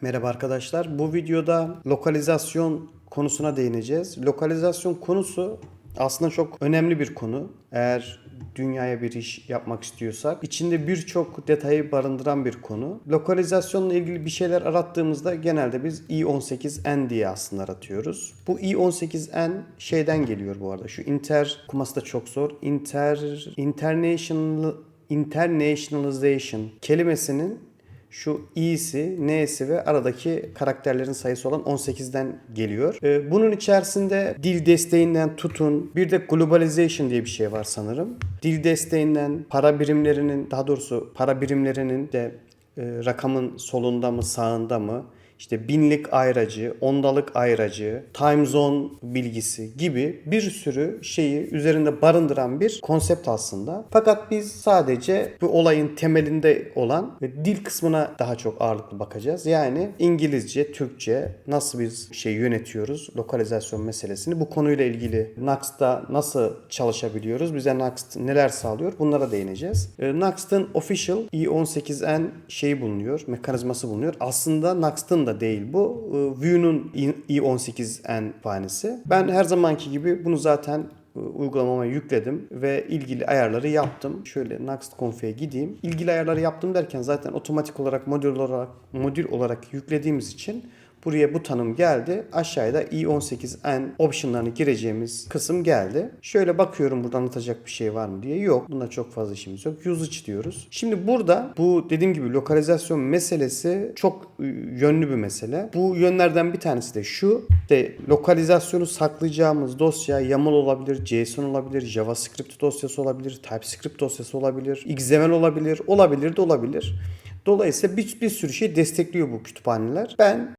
Merhaba arkadaşlar. Bu videoda lokalizasyon konusuna değineceğiz. Lokalizasyon konusu aslında çok önemli bir konu. Eğer dünyaya bir iş yapmak istiyorsak içinde birçok detayı barındıran bir konu. Lokalizasyonla ilgili bir şeyler arattığımızda genelde biz i18n diye aslında aratıyoruz. Bu i18n şeyden geliyor bu arada. Şu okuması da çok zor. Internationalization kelimesinin şu i'si, n'si ve aradaki karakterlerin sayısı olan 18'den geliyor. Bunun içerisinde dil desteğinden tutun, bir de globalization diye bir şey var sanırım. Dil desteğinden para birimlerinin, daha doğrusu para birimlerinin de rakamın solunda mı sağında mı, İşte binlik ayracı, ondalık ayracı, time zone bilgisi gibi bir sürü şeyi üzerinde barındıran bir konsept aslında. Fakat biz sadece bu olayın temelinde olan ve dil kısmına daha çok ağırlıklı bakacağız. Yani İngilizce, Türkçe nasıl biz şey yönetiyoruz, lokalizasyon meselesini. Bu konuyla ilgili Nuxt'ta nasıl çalışabiliyoruz, bize Nuxt neler sağlıyor, bunlara değineceğiz. Nuxt'ın official i18n şeyi bulunuyor, mekanizması bulunuyor. Aslında Nuxt'ın da değil bu. Vue'nun i18n kütüphanesi. Ben her zamanki gibi bunu zaten uygulamama yükledim ve ilgili ayarları yaptım. Şöyle Nuxt.conf'e gideyim. İlgili ayarları yaptım derken zaten otomatik olarak modül olarak yüklediğimiz için buraya bu tanım geldi. Aşağıda i18n option'larını gireceğimiz kısım geldi. Şöyle bakıyorum burada anlatacak bir şey var mı diye. Yok. Bunda çok fazla işimiz yok. Usage diyoruz. Şimdi burada bu dediğim gibi lokalizasyon meselesi çok yönlü bir mesele. Bu yönlerden bir tanesi de şu. Lokalizasyonu saklayacağımız dosya YAML olabilir, JSON olabilir, JavaScript dosyası olabilir, TypeScript dosyası olabilir, XML olabilir, olabilir de olabilir. Dolayısıyla bir sürü şey destekliyor bu kütüphaneler. Ben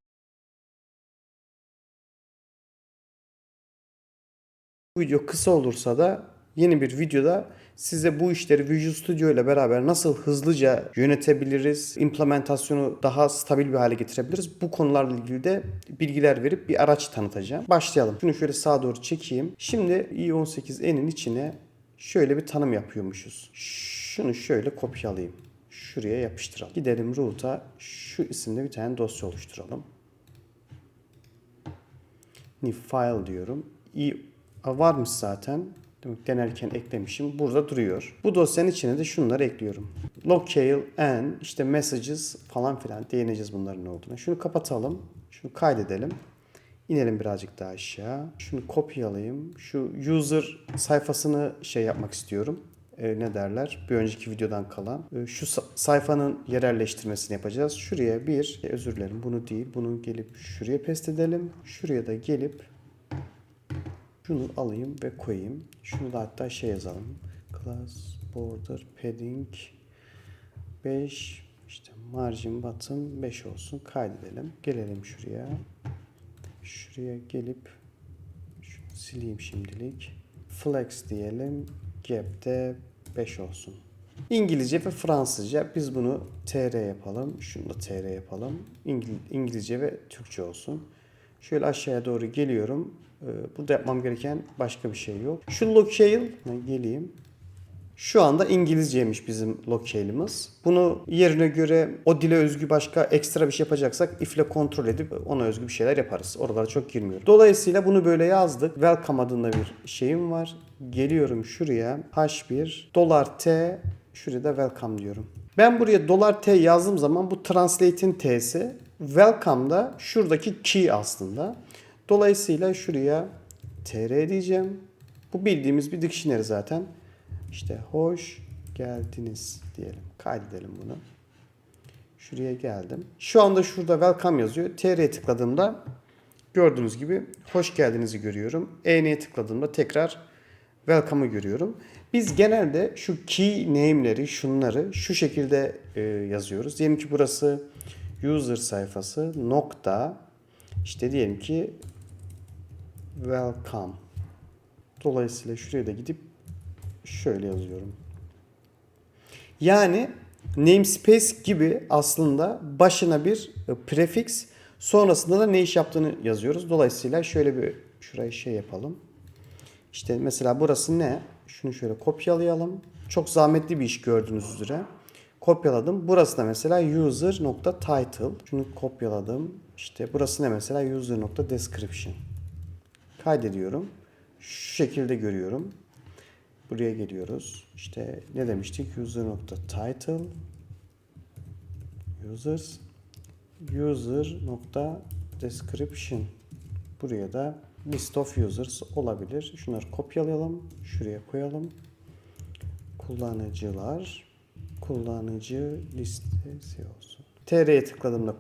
bu video kısa olursa da yeni bir videoda size bu işleri Visual Studio ile beraber nasıl hızlıca yönetebiliriz, implementasyonu daha stabil bir hale getirebiliriz. Bu konularla ilgili de bilgiler verip bir araç tanıtacağım. Başlayalım. Şunu şöyle sağa doğru çekeyim. Şimdi i18n'in içine şöyle bir tanım yapıyormuşuz. Şunu şöyle kopyalayayım. Şuraya yapıştıralım. Gidelim root'a şu isimde bir tane dosya oluşturalım. New file diyorum. Varmış zaten. Denerken eklemişim. Burada duruyor. Bu dosyanın içine de şunları ekliyorum. Locale and işte messages falan filan değineceğiz bunların ne olduğuna. Şunu kapatalım. Şunu kaydedelim. İnelim birazcık daha aşağı. Şunu kopyalayayım. Şu user sayfasını şey yapmak istiyorum. Ne derler? Bir önceki videodan kalan. Şu sayfanın yerelleştirmesini yapacağız. Şuraya özür dilerim bunu değil. Bunu gelip şuraya paste edelim. Şuraya da gelip şunu alayım ve koyayım. Şunu da hatta şey yazalım. Class border padding 5 işte margin bottom 5 olsun. Kaydedelim. Gelelim şuraya. Şuraya gelip şunu sileyim şimdilik. Flex diyelim. Gap de 5 olsun. İngilizce ve Fransızca biz bunu TR yapalım. Şunu da TR yapalım. İngilizce ve Türkçe olsun. Şöyle aşağıya doğru geliyorum. Burada yapmam gereken başka bir şey yok. Şu locale geleyim. Şu anda İngilizceymiş bizim locale'ımız. Bunu yerine göre o dile özgü başka ekstra bir şey yapacaksak if ile kontrol edip ona özgü bir şeyler yaparız. Oralara çok girmiyorum. Dolayısıyla bunu böyle yazdık. Welcome adında bir şeyim var. Geliyorum şuraya. H1 $T şuraya da welcome diyorum. Ben buraya $T yazdığım zaman bu translate'in T'si. Welcome da şuradaki key aslında. Dolayısıyla şuraya tr diyeceğim. Bu bildiğimiz bir dictionary zaten. İşte hoş geldiniz diyelim. Kaydedelim bunu. Şuraya geldim. Şu anda şurada welcome yazıyor. TR'ye tıkladığımda gördüğünüz gibi hoş geldinizi görüyorum. EN'ye tıkladığımda tekrar welcome'ı görüyorum. Biz genelde şu key name'leri, şunları şu şekilde yazıyoruz. Diyelim ki burası user sayfası nokta işte diyelim ki welcome. Dolayısıyla şuraya da gidip şöyle yazıyorum. Yani namespace gibi aslında başına bir prefix sonrasında da ne iş yaptığını yazıyoruz. Dolayısıyla şöyle bir şurayı şey yapalım. İşte mesela burası ne? Şunu şöyle kopyalayalım. Çok zahmetli bir iş gördüğünüz üzere. Kopyaladım. Burası da mesela user.title. Şunu kopyaladım. İşte burası ne mesela? User.description. Kaydediyorum. Şu şekilde görüyorum. Buraya geliyoruz. İşte ne demiştik? User.title users user.description. Buraya da list of users olabilir. Şunları kopyalayalım. Şuraya koyalım. Kullanıcı listesi olsun. TR'ye tıkladığımda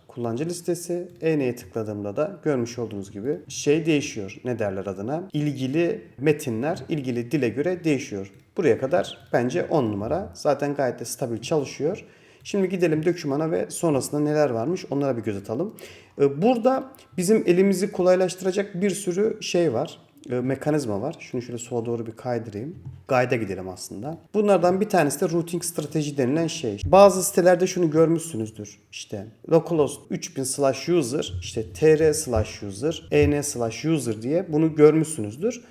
kullanıcı listesi. EN'ye tıkladığımda da görmüş olduğunuz gibi şey değişiyor. Ne derler adına? İlgili metinler ilgili dile göre değişiyor. Buraya kadar bence 10 numara. Zaten gayet de stabil çalışıyor. Şimdi gidelim dokümana ve sonrasında neler varmış onlara bir göz atalım. Burada bizim elimizi kolaylaştıracak bir sürü şey var. Mekanizma var. Şunu şöyle sola doğru bir kaydırayım. Guide'a gidelim aslında. Bunlardan bir tanesi de routing strateji denilen şey. Bazı sitelerde şunu görmüşsünüzdür. İşte localhost 3000/user, işte tr/user, en/user diye bunu görmüşsünüzdür.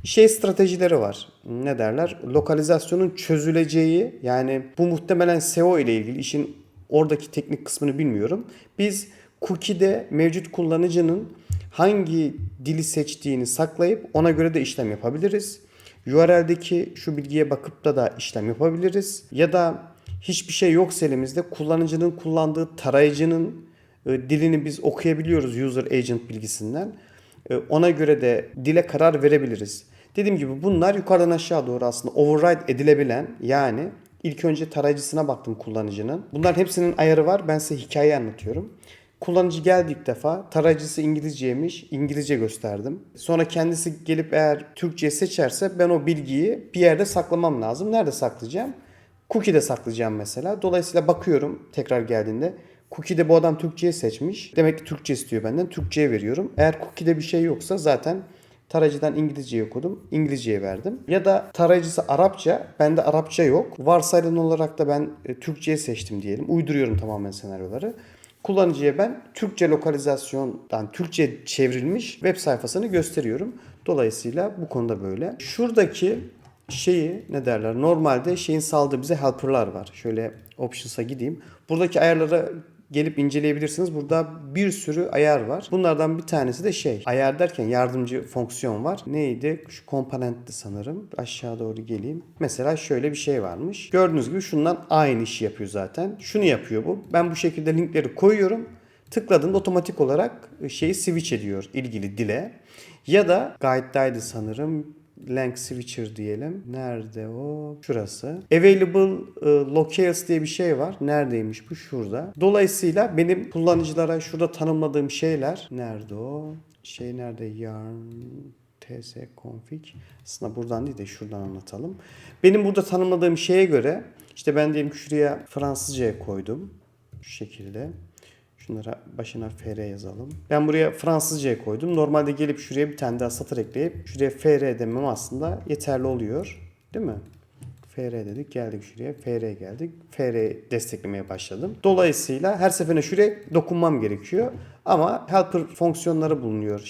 Şey stratejileri var. Ne derler? Lokalizasyonun çözüleceği, yani bu muhtemelen SEO ile ilgili, işin oradaki teknik kısmını bilmiyorum. Biz cookie'de mevcut kullanıcının hangi dili seçtiğini saklayıp ona göre de işlem yapabiliriz. URL'deki şu bilgiye bakıp da işlem yapabiliriz. Ya da hiçbir şey yoksa elimizde kullanıcının kullandığı tarayıcının dilini biz okuyabiliyoruz user agent bilgisinden. Ona göre de dile karar verebiliriz. Dediğim gibi bunlar yukarıdan aşağı doğru aslında override edilebilen, yani ilk önce tarayıcısına baktım kullanıcının. Bunların hepsinin ayarı var. Ben size hikayeyi anlatıyorum. Kullanıcı geldi ilk defa. Tarayıcısı İngilizceymiş. İngilizce gösterdim. Sonra kendisi gelip eğer Türkçe seçerse ben o bilgiyi bir yerde saklamam lazım. Nerede saklayacağım? Cookie'de saklayacağım mesela. Dolayısıyla bakıyorum tekrar geldiğinde. Cookie'de bu adam Türkçe'yi seçmiş. Demek ki Türkçe istiyor benden. Türkçe'ye veriyorum. Eğer cookie'de bir şey yoksa zaten tarayıcıdan İngilizceyi okudum. İngilizceyi verdim. Ya da tarayıcısı Arapça. Bende Arapça yok. Varsayılan olarak da ben Türkçe'yi seçtim diyelim. Uyduruyorum tamamen senaryoları. Kullanıcıya ben Türkçe lokalizasyondan Türkçe çevrilmiş web sayfasını gösteriyorum. Dolayısıyla bu konuda böyle. Şuradaki şeyi ne derler? Normalde şeyin sağladığı bize helper'lar var. Şöyle options'a gideyim. Buradaki ayarlara gelip inceleyebilirsiniz. Burada bir sürü ayar var. Bunlardan bir tanesi de şey. Ayar derken yardımcı fonksiyon var. Neydi? Şu komponentti sanırım. Aşağı doğru geleyim. Mesela şöyle bir şey varmış. Gördüğünüz gibi şundan aynı işi yapıyor zaten. Şunu yapıyor bu. Ben bu şekilde linkleri koyuyorum. Tıkladığımda otomatik olarak şeyi switch ediyor ilgili dile. Ya da guide'daydı sanırım. Lang switcher diyelim. Nerede o? Şurası. Available locales diye bir şey var. Neredeymiş bu? Şurada. Dolayısıyla benim kullanıcılara şurada tanımladığım şeyler. Nerede o? Şey nerede? Yarn ts config. Aslında buradan değil de şuradan anlatalım. Benim burada tanımladığım şeye göre işte ben diyelim ki şuraya Fransızca'ya koydum. Şu şekilde. Şunlara başına fr yazalım. Ben buraya Fransızca'ya koydum. Normalde gelip şuraya bir tane daha satır ekleyip şuraya fr demem aslında yeterli oluyor. Değil mi? fr dedik, geldik şuraya. fr geldik. fr desteklemeye başladım. Dolayısıyla her seferinde şuraya dokunmam gerekiyor. Ama helper fonksiyonları bulunuyor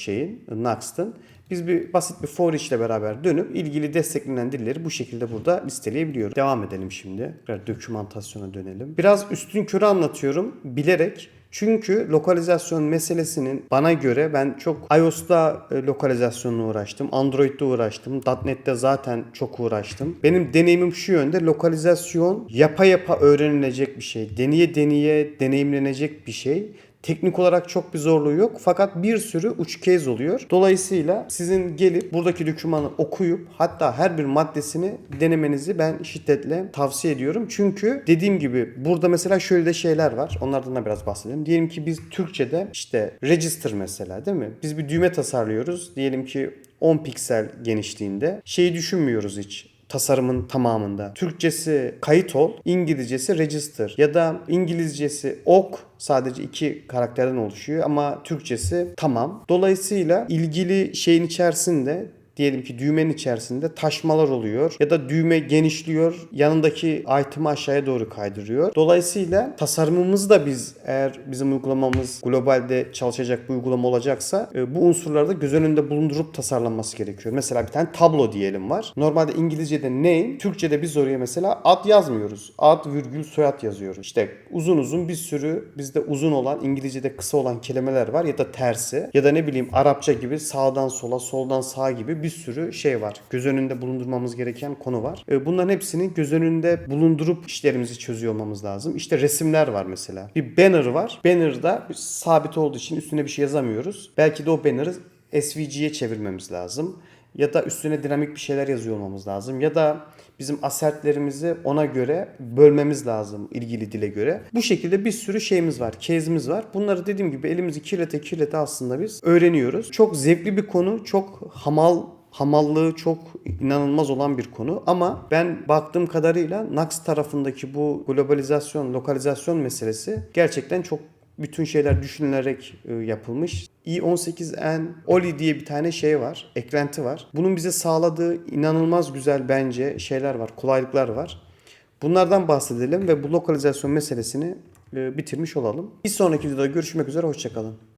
Nux'tın. Biz basit bir for each ile beraber dönüp ilgili desteklenen dilleri bu şekilde burada listeleyebiliyoruz. Devam edelim şimdi. Biraz dokümantasyona dönelim. Biraz üstünkörü anlatıyorum bilerek. Çünkü lokalizasyon meselesinin bana göre, ben çok iOS'ta lokalizasyonla uğraştım. Android'de uğraştım. .NET'te zaten çok uğraştım. Benim deneyimim şu yönde: lokalizasyon yapa yapa öğrenilecek bir şey. Deneye deneye deneyimlenecek bir şey. Teknik olarak çok bir zorluğu yok fakat bir sürü uç case oluyor. Dolayısıyla sizin gelip buradaki dokümanı okuyup hatta her bir maddesini denemenizi ben şiddetle tavsiye ediyorum. Çünkü dediğim gibi burada mesela şöyle de şeyler var. Onlardan da biraz bahsedelim. Diyelim ki biz Türkçe'de işte register mesela, değil mi? Biz bir düğme tasarlıyoruz. Diyelim ki 10 piksel genişliğinde. Şeyi düşünmüyoruz hiç tasarımın tamamında. Türkçesi kayıt ol, İngilizcesi register ya da İngilizcesi ok, sadece 2 karakterden oluşuyor ama Türkçesi tamam. Dolayısıyla ilgili şeyin içerisinde diyelim ki düğmenin içerisinde taşmalar oluyor ya da düğme genişliyor, yanındaki item'ı aşağıya doğru kaydırıyor. Dolayısıyla tasarımımızı da biz, eğer bizim uygulamamız globalde çalışacak bir uygulama olacaksa bu unsurları da göz önünde bulundurup tasarlanması gerekiyor. Mesela bir tane tablo diyelim var. Normalde İngilizce'de name, Türkçe'de biz oraya mesela ad yazmıyoruz. Ad virgül soyad yazıyoruz. İşte uzun uzun bir sürü bizde uzun olan, İngilizce'de kısa olan kelimeler var ya da tersi ya da ne bileyim Arapça gibi sağdan sola, soldan sağa gibi bir sürü şey var. Göz önünde bulundurmamız gereken konu var. Bunların hepsini göz önünde bulundurup işlerimizi çözüyor olmamız lazım. İşte resimler var mesela. Bir banner var. Banner'da sabit olduğu için üstüne bir şey yazamıyoruz. Belki de o banner'ı SVG'ye çevirmemiz lazım. Ya da üstüne dinamik bir şeyler yazıyor olmamız lazım. Ya da bizim assertlerimizi ona göre bölmemiz lazım, ilgili dile göre. Bu şekilde bir sürü şeyimiz var, case'imiz var. Bunları dediğim gibi elimizi kirlete aslında biz öğreniyoruz. Çok zevkli bir konu, çok hamallığı çok inanılmaz olan bir konu. Ama ben baktığım kadarıyla Nux tarafındaki bu globalizasyon, lokalizasyon meselesi gerçekten çok bütün şeyler düşünülerek yapılmış. i18n Oli diye bir tane şey var, eklenti var. Bunun bize sağladığı inanılmaz güzel bence şeyler var, kolaylıklar var. Bunlardan bahsedelim ve bu lokalizasyon meselesini bitirmiş olalım. Bir sonraki videoda görüşmek üzere, hoşça kalın.